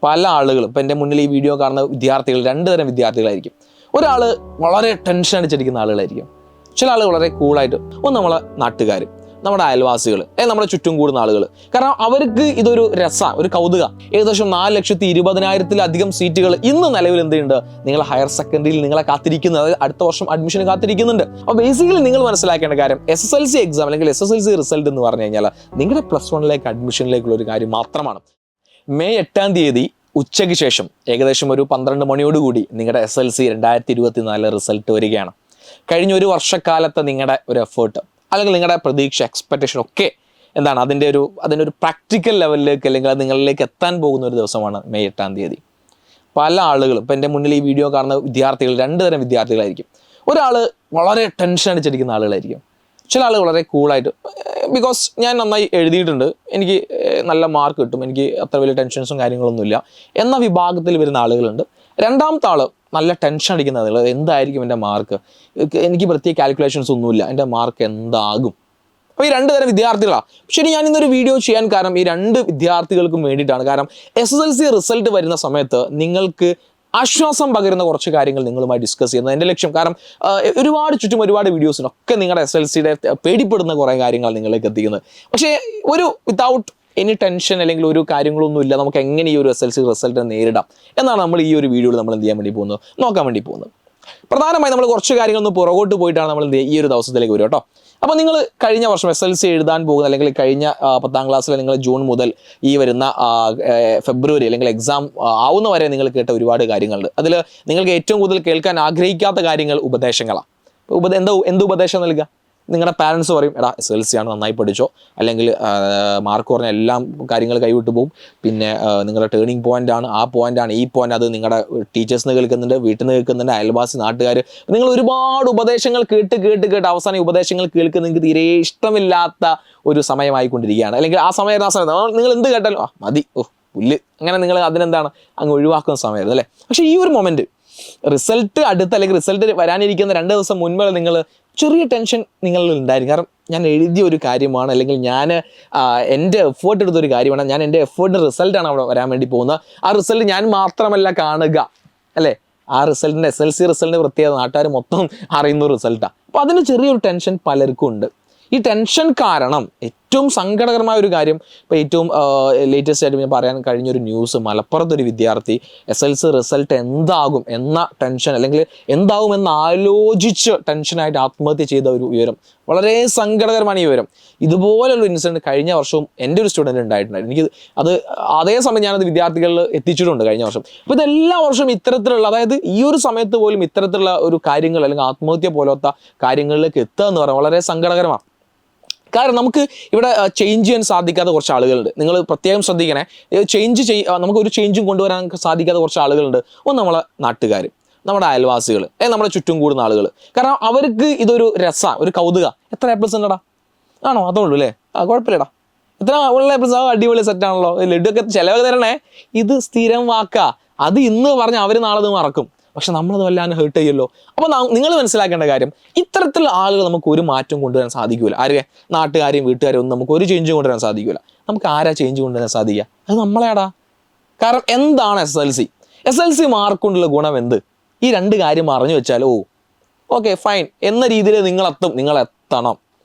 പല ആളുകളും ഇപ്പം എൻ്റെ മുന്നിൽ ഈ വീഡിയോ കാണുന്ന വിദ്യാർത്ഥികൾ രണ്ട് തരം വിദ്യാർത്ഥികളായിരിക്കും. ഒരാൾ വളരെ ടെൻഷൻ അടിച്ചിരിക്കുന്ന ആളുകളായിരിക്കും. ചില ആളുകൾ വളരെ കൂളായിട്ട്, ഒന്ന് നമ്മളെ നാട്ടുകാർ, നമ്മുടെ അയൽവാസികൾ, നമ്മുടെ ചുറ്റും കൂടുന്ന ആളുകൾ. കാരണം അവർക്ക് ഇതൊരു രസമാണ്, ഒരു കൗതുക. ഏകദേശം 4,20,000-ലധികം സീറ്റുകൾ ഇന്ന് നിലവിൽ എന്തുണ്ട്, നിങ്ങൾ ഹയർ സെക്കൻഡറിയിൽ നിങ്ങളെ കാത്തിരിക്കുന്നത്, അതായത് അടുത്ത വർഷം അഡ്മിഷൻ കാത്തിരിക്കുന്നുണ്ട്. അപ്പോൾ ബേസിക്കലി നിങ്ങൾ മനസ്സിലാക്കേണ്ട കാര്യം SSLC എക്സാം അല്ലെങ്കിൽ SSLC റിസൾട്ട് എന്ന് പറഞ്ഞു കഴിഞ്ഞാൽ നിങ്ങളുടെ +1 അഡ്മിഷനിലേക്കുള്ള ഒരു കാര്യം മാത്രമാണ്. മെയ് 8-ാം തീയതി ഉച്ചയ്ക്ക് ശേഷം ഏകദേശം ഒരു 12 മണിയോടുകൂടി നിങ്ങളുടെ SSLC 2024 റിസൾട്ട് വരികയാണ്. കഴിഞ്ഞ ഒരു വർഷക്കാലത്തെ നിങ്ങളുടെ ഒരു എഫേർട്ട് അല്ലെങ്കിൽ നിങ്ങളുടെ പ്രതീക്ഷ, എക്സ്പെക്റ്റേഷൻ ഒക്കെ എന്താണ്, അതിൻ്റെ ഒരു പ്രാക്ടിക്കൽ ലെവലിലേക്ക് അല്ലെങ്കിൽ അത് നിങ്ങളിലേക്ക് എത്താൻ പോകുന്ന ഒരു ദിവസമാണ് മെയ് 8-ാം തീയതി. പല ആളുകളും ഇപ്പം എൻ്റെ മുന്നിൽ ഈ വീഡിയോ കാണുന്ന വിദ്യാർത്ഥികൾ രണ്ട് തരം വിദ്യാർത്ഥികളായിരിക്കും. ഒരാൾ വളരെ ടെൻഷൻ അടിച്ചിരിക്കുന്ന ആളുകളായിരിക്കും. ചില ആളുകൾ വളരെ കൂളായിട്ട്, ബിക്കോസ് ഞാൻ നന്നായി എഴുതിയിട്ടുണ്ട്, എനിക്ക് നല്ല മാർക്ക് കിട്ടും, എനിക്ക് അത്ര വലിയ ടെൻഷൻസും കാര്യങ്ങളൊന്നുമില്ല എന്ന വിഭാഗത്തിൽ വരുന്ന ആളുകളുണ്ട്. രണ്ടാമത്തെ ആൾ നല്ല ടെൻഷൻ അടിക്കുന്ന ആളുകൾ, എന്തായിരിക്കും എൻ്റെ മാർക്ക്, എനിക്ക് പ്രത്യേക കാൽക്കുലേഷൻസ് ഒന്നുമില്ല, എൻ്റെ മാർക്ക് എന്താകും. അപ്പോൾ ഈ രണ്ട് തരം വിദ്യാർത്ഥികളാണ്. ശരി, ഞാൻ ഇന്നൊരു വീഡിയോ ചെയ്യാൻ കാരണം ഈ രണ്ട് വിദ്യാർത്ഥികൾക്കും വേണ്ടിയിട്ടാണ്. കാരണം SSLC റിസൾട്ട് വരുന്ന സമയത്ത് നിങ്ങൾക്ക് ആശ്വാസം പകരുന്ന കുറച്ച് കാര്യങ്ങൾ നിങ്ങളുമായി ഡിസ്കസ് ചെയ്യുന്നത് എൻ്റെ ലക്ഷ്യം. കാരണം ചുറ്റും ഒരുപാട് വീഡിയോസിനൊക്കെ നിങ്ങളുടെ SSLCയുടെ പേടിപ്പെടുന്ന കുറേ കാര്യങ്ങൾ നിങ്ങളിലേക്ക് എത്തിക്കുന്നത്. പക്ഷേ ഒരു വിത്തൗട്ട് എനി ടെൻഷൻ അല്ലെങ്കിൽ ഒരു കാര്യങ്ങളൊന്നുമില്ല, നമുക്ക് എങ്ങനെ ഈ ഒരു SSLC റിസൾട്ട് നേരിടാം എന്നാണ് നമ്മൾ ഈ ഒരു വീഡിയോയിൽ നമ്മൾ എന്ത് ചെയ്യാൻ വേണ്ടി പോകുന്നത്, നോക്കാൻ വേണ്ടി പോകുന്നത്. പ്രധാനമായും നമ്മൾ കുറച്ച് കാര്യങ്ങളൊന്ന് പുറകോട്ട് പോയിട്ടാണ് നമ്മൾ ഈ ഒരു ദിവസത്തിലേക്ക് വരും കേട്ടോ. അപ്പോൾ നിങ്ങൾ കഴിഞ്ഞ വർഷം SSLC എഴുതാൻ പോകുന്ന അല്ലെങ്കിൽ കഴിഞ്ഞ 10ാം ക്ലാസ്സിൽ നിങ്ങൾ ജൂൺ മുതൽ ഈ വരുന്ന ഫെബ്രുവരി അല്ലെങ്കിൽ എക്സാം ആവുന്ന വരെ നിങ്ങൾ കേട്ട ഒരുപാട് കാര്യങ്ങളുണ്ട്. അതിൽ നിങ്ങൾക്ക് ഏറ്റവും കൂടുതൽ കേൾക്കാൻ ആഗ്രഹിക്കാത്ത കാര്യങ്ങൾ ഉപദേശങ്ങളാണ്. എന്ത് ഉപദേശം നൽകുക? നിങ്ങളുടെ പാരൻസ് പറയും, എടാ SSLC ആണ്, നന്നായി പഠിച്ചോ, അല്ലെങ്കിൽ മാർക്ക് കുറഞ്ഞ എല്ലാം കാര്യങ്ങൾ കൈവിട്ട് പോകും, പിന്നെ നിങ്ങളുടെ ടേണിംഗ് പോയിൻ്റാണ്, ആ പോയിൻ്റാണ്, ഈ പോയിൻ്റ്, അത് നിങ്ങളുടെ ടീച്ചേഴ്സിന് കേൾക്കുന്നുണ്ട്, വീട്ടിൽ നിന്ന് കേൾക്കുന്നുണ്ട്, അയൽവാസി, നാട്ടുകാർ, നിങ്ങൾ ഒരുപാട് ഉപദേശങ്ങൾ കേട്ട് അവസാനം ഈ ഉപദേശങ്ങൾ കേൾക്കുന്ന നിങ്ങൾക്ക് തീരെ ഇഷ്ടമില്ലാത്ത ഒരു സമയമായിക്കൊണ്ടിരിക്കുകയാണ്. അല്ലെങ്കിൽ ആ സമയത്ത് നിങ്ങൾ എന്ത് കേട്ടാലും മതി, പുല്ല്, അങ്ങനെ നിങ്ങൾ അതിനെന്താണ് അങ്ങ് ഒഴിവാക്കുന്ന സമയമായിരുന്നു അല്ലേ. പക്ഷേ ഈ ഒരു മൊമെൻറ്റ് റിസൾട്ട് അടുത്ത് അല്ലെങ്കിൽ റിസൾട്ട് വരാനിരിക്കുന്ന 2 ദിവസം മുൻപ് നിങ്ങൾ ചെറിയ ടെൻഷൻ നിങ്ങളിൽ ഉണ്ടായിരിക്കും. കാരണം ഞാൻ എഴുതിയ ഒരു കാര്യമാണ്, അല്ലെങ്കിൽ ഞാൻ എൻ്റെ എഫേർട്ട് എടുത്തൊരു കാര്യമാണ്, ഞാൻ എൻ്റെ എഫേർട്ടിൻ്റെ റിസൾട്ടാണ് അവിടെ വരാൻ വേണ്ടി പോകുന്നത്. ആ റിസൾട്ട് ഞാൻ മാത്രമല്ല കാണുക അല്ലേ, ആ റിസൾട്ടിൻ്റെ SSLC റിസൾട്ടിൻ്റെ പ്രത്യേകത നാട്ടുകാർ മൊത്തം അറിയുന്ന ഒരു റിസൾട്ടാണ്. അപ്പോൾ അതിന് ചെറിയൊരു ടെൻഷൻ പലർക്കും ഉണ്ട്. ഈ ടെൻഷൻ കാരണം ഏറ്റവും സങ്കടകരമായ ഒരു കാര്യം, ഇപ്പോൾ ഏറ്റവും ലേറ്റസ്റ്റ് ആയിട്ട് ഞാൻ പറയാൻ കഴിഞ്ഞൊരു ന്യൂസ്, മലപ്പുറത്തൊരു വിദ്യാർത്ഥി SSLC റിസൾട്ട് എന്താകും എന്ന ടെൻഷൻ, അല്ലെങ്കിൽ എന്താകുമെന്ന് ആലോചിച്ച് ടെൻഷനായിട്ട് ആത്മഹത്യ ചെയ്ത ഒരു വിവരം, വളരെ സങ്കടകരമാണ് ഈ വിവരം. ഇതുപോലുള്ള ഇൻസിഡൻറ്റ് കഴിഞ്ഞ വർഷവും എൻ്റെ ഒരു സ്റ്റുഡൻറ്റ് ഉണ്ടായിട്ടുണ്ടായിരുന്നു. എനിക്ക് അതേ സമയം ഞാനത് വിദ്യാർത്ഥികളിൽ എത്തിച്ചിട്ടുണ്ട് കഴിഞ്ഞ വർഷം. അപ്പോൾ ഇതെല്ലാ വർഷവും ഇത്തരത്തിലുള്ള, അതായത് ഈ ഒരു സമയത്ത് പോലും ഇത്തരത്തിലുള്ള ഒരു കാര്യങ്ങൾ അല്ലെങ്കിൽ ആത്മഹത്യ പോലത്തെ കാര്യങ്ങളിലേക്ക് എത്തുക എന്ന് പറയുന്നത് വളരെ സങ്കടകരമാണ്. കാരണം നമുക്ക് ഇവിടെ ചേഞ്ച് ചെയ്യാൻ സാധിക്കാത്ത കുറച്ച് ആളുകളുണ്ട്. നിങ്ങൾ പ്രത്യേകം ശ്രദ്ധിക്കണേ, നമുക്കൊരു ചേഞ്ചും കൊണ്ടുവരാൻ സാധിക്കാത്ത കുറച്ച് ആളുകളുണ്ട്. ഒന്ന് നമ്മളെ നാട്ടുകാർ, നമ്മുടെ അയൽവാസികൾ, നമ്മുടെ ചുറ്റും കൂടുന്ന ആളുകൾ. കാരണം അവർക്ക് ഇതൊരു രസമാണ്, ഒരു കൗതുക. എത്ര A+ ഉണ്ടടാ? ആണോ? അതേ ഉള്ളൂ അല്ലേ? കുഴപ്പമില്ലടാ. എത്ര ഉള്ള A+? അടിപൊളി സെറ്റാണല്ലോ, ലഡുവൊക്കെ ചിലവ് തരണേ. ഇത് സ്ഥിരം വാക്കാ, അത് ഇന്ന് പറഞ്ഞ് അവർ നാളെ മറക്കും. പക്ഷെ നമ്മളത് വല്ലാതെ ഹേർട്ട് ചെയ്യുമല്ലോ. അപ്പോൾ നിങ്ങൾ മനസ്സിലാക്കേണ്ട കാര്യം, ഇത്തരത്തിലുള്ള ആളുകൾ നമുക്ക് ഒരു മാറ്റം കൊണ്ടുവരാൻ സാധിക്കില്ല. ആരെ? നാട്ടുകാരെയും വീട്ടുകാരെയും ഒന്നും നമുക്ക് ഒരു ചേഞ്ചും കൊണ്ടുവരാൻ സാധിക്കില്ല. നമുക്ക് ആരാ ചേഞ്ച് കൊണ്ടുവരാൻ സാധിക്കുക? അത് നമ്മളെടാ. കാരണം എന്താണ് SSLC മാർക്ക് കൊണ്ടുള്ള ഗുണം എന്ത്? ഈ രണ്ട് കാര്യം അറിഞ്ഞു വെച്ചാൽ ഓക്കെ ഫൈൻ എന്ന രീതിയിൽ നിങ്ങളെത്തണം.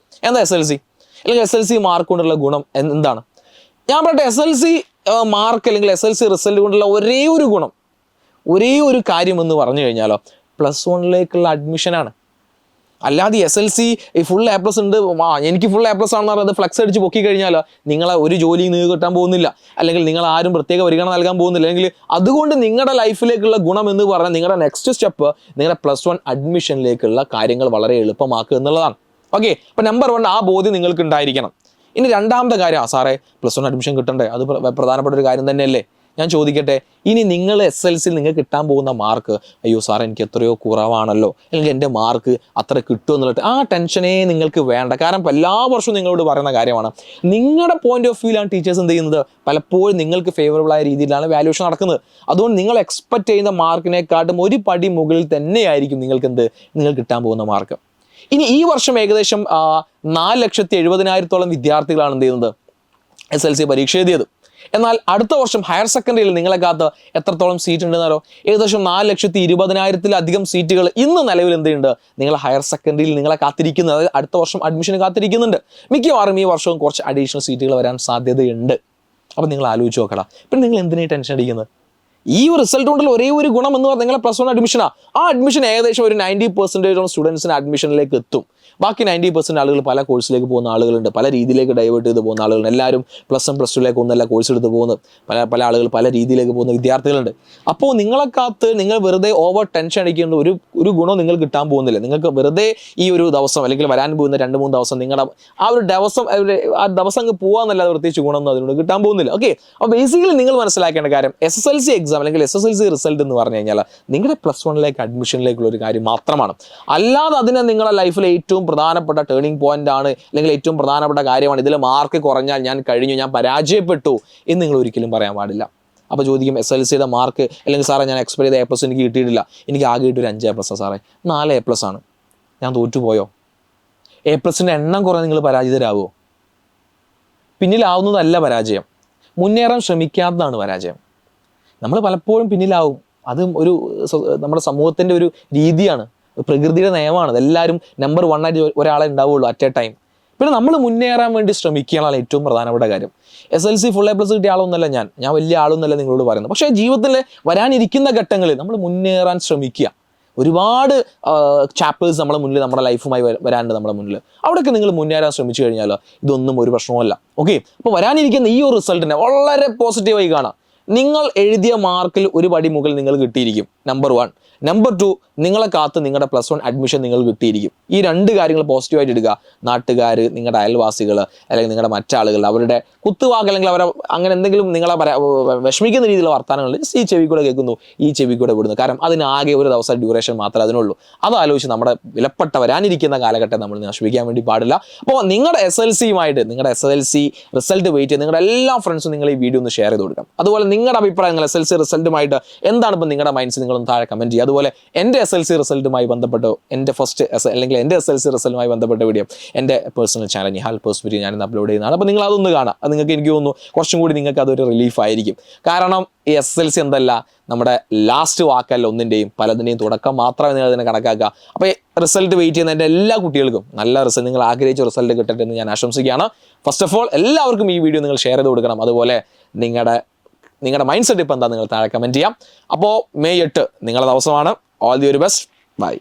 എന്താ SSLC അല്ലെങ്കിൽ SSLC മാർക്ക് കൊണ്ടുള്ള ഗുണം എന്താണ്? ഞാൻ പറയട്ടെ, SSLC മാർക്ക് അല്ലെങ്കിൽ SSLC റിസൾട്ട് കൊണ്ടുള്ള ഒരേ ഒരു കാര്യം എന്ന് പറഞ്ഞു കഴിഞ്ഞാലോ, +1 അഡ്മിഷനാണ്. അല്ലാതെ SSLC ഫുൾ A+ ഉണ്ട്, എനിക്ക് ഫുൾ A+ ആണെന്ന് പറഞ്ഞത് ഫ്ലെക്സ് അടിച്ച് പൊക്കി കഴിഞ്ഞാലോ നിങ്ങളെ ഒരു ജോലി നിങ്ങൾക്ക് കിട്ടാൻ പോകുന്നില്ല, അല്ലെങ്കിൽ നിങ്ങൾ ആരും പ്രത്യേക പരിഗണന നൽകാൻ പോകുന്നില്ല. അല്ലെങ്കിൽ അതുകൊണ്ട് നിങ്ങളുടെ ലൈഫിലേക്കുള്ള ഗുണം എന്ന് പറഞ്ഞാൽ നിങ്ങളുടെ നെക്സ്റ്റ് സ്റ്റെപ്പ് നിങ്ങളുടെ +1 അഡ്മിഷനിലേക്കുള്ള കാര്യങ്ങൾ വളരെ എളുപ്പമാക്കുക എന്നുള്ളതാണ്. ഓക്കെ, അപ്പോൾ നമ്പർ 1 ആ ബോധ്യം നിങ്ങൾക്ക് ഉണ്ടായിരിക്കണം. ഇനി രണ്ടാമത്തെ കാര്യം, സാറേ +1 അഡ്മിഷൻ കിട്ടണ്ടേ? അത് പ്രധാനപ്പെട്ട ഒരു കാര്യം തന്നെയല്ലേ. ഞാൻ ചോദിക്കട്ടെ, ഇനി നിങ്ങൾ SSLC നിങ്ങൾക്ക് കിട്ടാൻ പോകുന്ന മാർക്ക്, അയ്യോ സാർ എനിക്ക് എത്രയോ കുറവാണല്ലോ, അല്ലെങ്കിൽ എൻ്റെ മാർക്ക് അത്ര കിട്ടുമെന്നുള്ള ആ ടെൻഷനേ നിങ്ങൾക്ക് വേണ്ട. കാരണം എല്ലാ വർഷവും നിങ്ങളോട് പറയുന്ന കാര്യമാണ്, നിങ്ങളുടെ പോയിന്റ് ഓഫ് വ്യൂയിലാണ് ടീച്ചേഴ്സ് എന്ത് ചെയ്യുന്നത്, പലപ്പോഴും നിങ്ങൾക്ക് ഫേവറബിളായ രീതിയിലാണ് വാല്യൂഷൻ നടക്കുന്നത്. അതുകൊണ്ട് നിങ്ങൾ എക്സ്പെക്റ്റ് ചെയ്യുന്ന മാർക്കിനെക്കാട്ടും ഒരു പടി മുകളിൽ തന്നെയായിരിക്കും നിങ്ങൾക്ക് കിട്ടാൻ പോകുന്ന മാർക്ക്. ഇനി ഈ വർഷം ഏകദേശം 4,70,000-ഓളം വിദ്യാർത്ഥികളാണ് എന്ത് ചെയ്യുന്നത്, SSLC പരീക്ഷ എഴുതിയത്. എന്നാൽ അടുത്ത വർഷം ഹയർ സെക്കൻഡറിയിൽ നിങ്ങളെ കാത്ത് എത്രത്തോളം സീറ്റ് ഉണ്ടെന്നാലോ? ഏകദേശം 4,20,000-ലധികം സീറ്റുകൾ ഇന്ന് നിലവിൽ എന്തുണ്ട്? നിങ്ങൾ ഹയർ സെക്കൻഡറിയിൽ നിങ്ങളെ കാത്തിരിക്കുന്നത്, അതായത് അടുത്ത വർഷം അഡ്മിഷന് കാത്തിരിക്കുന്നുണ്ട്. മിക്കവാറും ഈ വർഷവും കുറച്ച് അഡീഷണൽ സീറ്റുകൾ വരാൻ സാധ്യതയുണ്ട്. അപ്പം നിങ്ങൾ ആലോചിച്ച് നോക്കടാ, പിന്നെ നിങ്ങൾ എന്തിനാണ് ടെൻഷൻ അടിക്കുന്നത്? ഈ ഒരു റിസൾട്ട് കൊണ്ടുള്ള ഒരേ ഒരു ഗുണം എന്ന് പറഞ്ഞാൽ നിങ്ങളെ +1 അഡ്മിഷനാണ്. ആ അഡ്മിഷൻ ഏകദേശം ഒരു 90% സ്റ്റുഡൻസിന് അഡ്മിഷനിലേക്ക് എത്തും. ബാക്കി 90% ആളുകൾ പല കോഴ്സിലേക്ക് പോകുന്ന ആളുകളുണ്ട്, പല രീതിയിലേക്ക് ഡൈവേർട്ട് ചെയ്ത് പോകുന്ന ആളുകളുണ്ട്. എല്ലാവരും +1 +2ലേക്ക് ഒന്നല്ല കോഴ്സ് എടുത്ത് പോകുന്നു. പല ആളുകൾ പല രീതിയിലേക്ക് പോകുന്ന വിദ്യാർത്ഥികളുണ്ട്. അപ്പോൾ നിങ്ങളെ കാത്ത് നിങ്ങൾ വെറുതെ ഓവർ ടെൻഷൻ അടിക്കേണ്ട ഒരു ഗുണം നിങ്ങൾ കിട്ടാൻ പോകുന്നില്ല. നിങ്ങൾക്ക് വെറുതെ ഈ ഒരു ദിവസം അല്ലെങ്കിൽ വരാൻ പോകുന്ന 2-3 ദിവസം നിങ്ങളുടെ ആ ദിവസം അങ്ങ് പോകാന്നല്ലാതെ പ്രത്യേകിച്ച് ഗുണമൊന്നും അതിനോട് കിട്ടാൻ പോകുന്നില്ല. ഓക്കെ, അപ്പോൾ ബേസിക്കലി നിങ്ങൾ മനസ്സിലാക്കേണ്ട കാര്യം SSLC എക്സാം അല്ലെങ്കിൽ SSLC റിസൾട്ട് എന്ന് പറഞ്ഞു കഴിഞ്ഞാൽ നിങ്ങളുടെ +1ലേക്ക് അഡ്മിഷനിലേക്കുള്ള ഒരു കാര്യം മാത്രമാണ്. അല്ലാതെ അതിനെ നിങ്ങളുടെ ലൈഫിലെ ഏറ്റവും പ്രധാനപ്പെട്ട ടേണിംഗ് പോയിന്റ് ആണ്, അല്ലെങ്കിൽ ഏറ്റവും പ്രധാനപ്പെട്ട കാര്യമാണ്, ഇതിൽ മാർക്ക് കുറഞ്ഞാൽ ഞാൻ കഴിഞ്ഞു, ഞാൻ പരാജയപ്പെട്ടു എന്ന് നിങ്ങൾ ഒരിക്കലും പറയാൻ പാടില്ല. അപ്പോൾ ചോദിക്കും SSLCയുടെ മാർക്ക്, അല്ലെങ്കിൽ സാറേ ഞാൻ എക്സ്പെക്ട് ചെയ്ത A+ എനിക്ക് കിട്ടിയിട്ടില്ല, എനിക്ക് ആകെ കിട്ടിയ ഒരു 5A+, സാറേ 4A+ ആണ്, ഞാൻ തോറ്റുപോയോ? A+ൻ്റെ എണ്ണം കുറേ നിങ്ങൾ പരാജിതരാകുമോ? പിന്നിലാവുന്നതല്ല പരാജയം, മുന്നേറാൻ ശ്രമിക്കാത്തതാണ് പരാജയം. നമ്മൾ പലപ്പോഴും പിന്നിലാവും, അതും നമ്മുടെ സമൂഹത്തിൻ്റെ ഒരു രീതിയാണ്, പ്രകൃതിയുടെ നിയമമാണ്. എല്ലാവരും നമ്പർ 1 ആയിട്ട് ഒരാളെ ഉണ്ടാവുള്ളൂ അറ്റ് എ ടൈം. പിന്നെ നമ്മൾ മുന്നേറാൻ വേണ്ടി ശ്രമിക്കുകയാണ് ഏറ്റവും പ്രധാനപ്പെട്ട കാര്യം. SSLC ഫുൾ A+ കിട്ടിയ ആളൊന്നല്ല ഞാൻ വലിയ ആളൊന്നല്ല നിങ്ങളോട് പറയുന്നത്. പക്ഷേ ജീവിതത്തിൽ വരാനിരിക്കുന്ന ഘട്ടങ്ങളിൽ നമ്മൾ മുന്നേറാൻ ശ്രമിക്കുക. ഒരുപാട് ചാപ്റ്റേഴ്സ് നമ്മുടെ മുന്നിൽ, നമ്മുടെ ലൈഫുമായി വരാനുണ്ട് നമ്മുടെ മുന്നിൽ. അവിടെയൊക്കെ നിങ്ങൾ മുന്നേറാൻ ശ്രമിച്ചു കഴിഞ്ഞാൽ ഇതൊന്നും ഒരു പ്രശ്നമല്ല. ഓക്കെ, അപ്പോൾ വരാനിരിക്കുന്ന ഈ ഒരു റിസൾട്ടിനെ വളരെ പോസിറ്റീവായി കാണാം. നിങ്ങൾ എഴുതിയ മാർക്കിൽ ഒരു പടി മുകളിൽ നിങ്ങൾ കിട്ടിയിരിക്കും, നമ്പർ 1. നമ്പർ 2, നിങ്ങളെ കാത്ത് നിങ്ങളുടെ +1 അഡ്മിഷൻ നിങ്ങൾ കിട്ടിയിരിക്കും. ഈ 2 കാര്യങ്ങൾ പോസിറ്റീവായിട്ട് എടുക്കുക. നാട്ടുകാർ, നിങ്ങളുടെ അയൽവാസികൾ, അല്ലെങ്കിൽ നിങ്ങളുടെ മറ്റാളുകൾ അവരുടെ കുത്തുവാക്ക് അല്ലെങ്കിൽ അവരെ അങ്ങനെ എന്തെങ്കിലും നിങ്ങളെ വിഷമിക്കുന്ന രീതിയിലുള്ള വർത്തമാനങ്ങൾ ഈ ചെവി കൂടെ കേൾക്കുന്നു, ഈ ചെവി കൂടെ വിടുന്നു. കാരണം അതിനാകെ ഒരു ദിവസം ഡ്യൂറേഷൻ മാത്രമേ അതിനുള്ളൂ. അതാലോചിച്ച് നമ്മുടെ വിലപ്പെട്ട വരാനിരിക്കുന്ന കാലഘട്ടം നമ്മൾ നശിപ്പിക്കാൻ വേണ്ടി പാടില്ല. അപ്പോൾ നിങ്ങളുടെ SSLCയുമായിട്ട് നിങ്ങളുടെ SSLC റിസൾട്ട് വെയിറ്റ് ചെയ്ത് നിങ്ങളുടെ എല്ലാ ഫ്രണ്ട്സും നിങ്ങൾ ഈ വീഡിയോ ഒന്ന് ഷെയർ ചെയ്ത് കൊടുക്കാം. അതുപോലെ നിങ്ങളുടെ അഭിപ്രായങ്ങൾ SSLC റിസൾട്ടുമായിട്ട് എന്താണ് ഇപ്പോൾ നിങ്ങളുടെ മൈൻഡ്സ് നിങ്ങളൊന്ന് താഴെ കമൻറ്റ് ചെയ്യുക. അതുപോലെ എൻ്റെ SSLC റിസൾട്ടുമായി ബന്ധപ്പെട്ടോ എൻ്റെ SSLC റിസൾട്ടുമായി ബന്ധപ്പെട്ട വീഡിയോ എൻ്റെ പേഴ്സണൽ ചാനൽ നിഹാൽ പേഴ്സ്പെക്റ്റീവ് ഞാനിന്ന് അപ്ലോഡ് ചെയ്യുന്നതാണ്. അപ്പോൾ നിങ്ങൾ അതൊന്ന് കാണാം. അത് നിങ്ങൾക്ക് എനിക്ക് തോന്നുന്നു കുറച്ചും കൂടി നിങ്ങൾക്ക് അതൊരു റിലീഫ് ആയിരിക്കും. കാരണം ഈ SSLC എന്തല്ല നമ്മുടെ ലാസ്റ്റ് വാക്കല്ല, ഒന്നിൻ്റെയും പലതിൻ്റെയും തുടക്കം മാത്രമേ നിങ്ങൾ അതിനെ കണക്കാക്കുക. അപ്പോൾ റിസൾട്ട് വെയിറ്റ് ചെയ്യുന്ന എൻ്റെ എല്ലാ കുട്ടികൾക്കും നല്ല റിസൾട്ട്, നിങ്ങൾ ആഗ്രഹിച്ച റിസൾട്ട് കിട്ടട്ടെ എന്ന് ഞാൻ ആശംസിക്കുകയാണ്. ഫസ്റ്റ് ഓഫ് ഓൾ എല്ലാവർക്കും ഈ വീഡിയോ നിങ്ങൾ ഷെയർ ചെയ്ത് കൊടുക്കണം. അതുപോലെ നിങ്ങളുടെ മൈൻഡ് സെറ്റ് ഇപ്പോൾ എന്താ നിങ്ങൾ താഴെ കമൻറ്റ് ചെയ്യാം. അപ്പോൾ May 8 നിങ്ങളുടെ ദിവസമാണ്. All the very best. By.